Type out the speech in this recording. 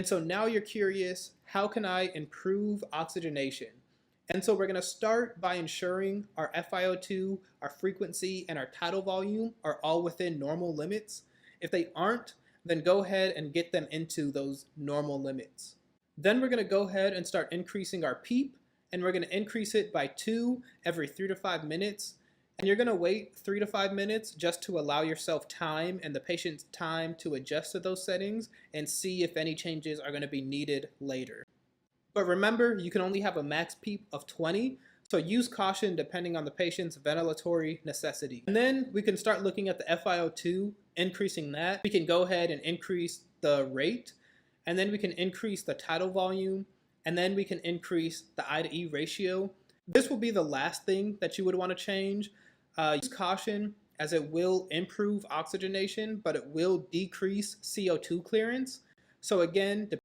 And so now you're curious, how can I improve oxygenation? And so we're going to start by ensuring our FiO2, our frequency, and our tidal volume are all within normal limits. If they aren't, then go ahead and get them into those normal limits. Then we're going to go ahead and start increasing our PEEP, and we're going to increase it by 2 every 3 to 5 minutes. And you're going to wait 3 to 5 minutes just to allow yourself time and the patient's time to adjust to those settings and see if any changes are going to be needed later. But remember, you can only have a max PEEP of 20, so use caution depending on the patient's ventilatory necessity. And then we can start looking at the FiO2, increasing that. We can go ahead and increase the rate, and then we can increase the tidal volume, and then we can increase the I to E ratio. This will be the last thing that you would want to change. Use caution, as it will improve oxygenation, but it will decrease CO2 clearance. So again,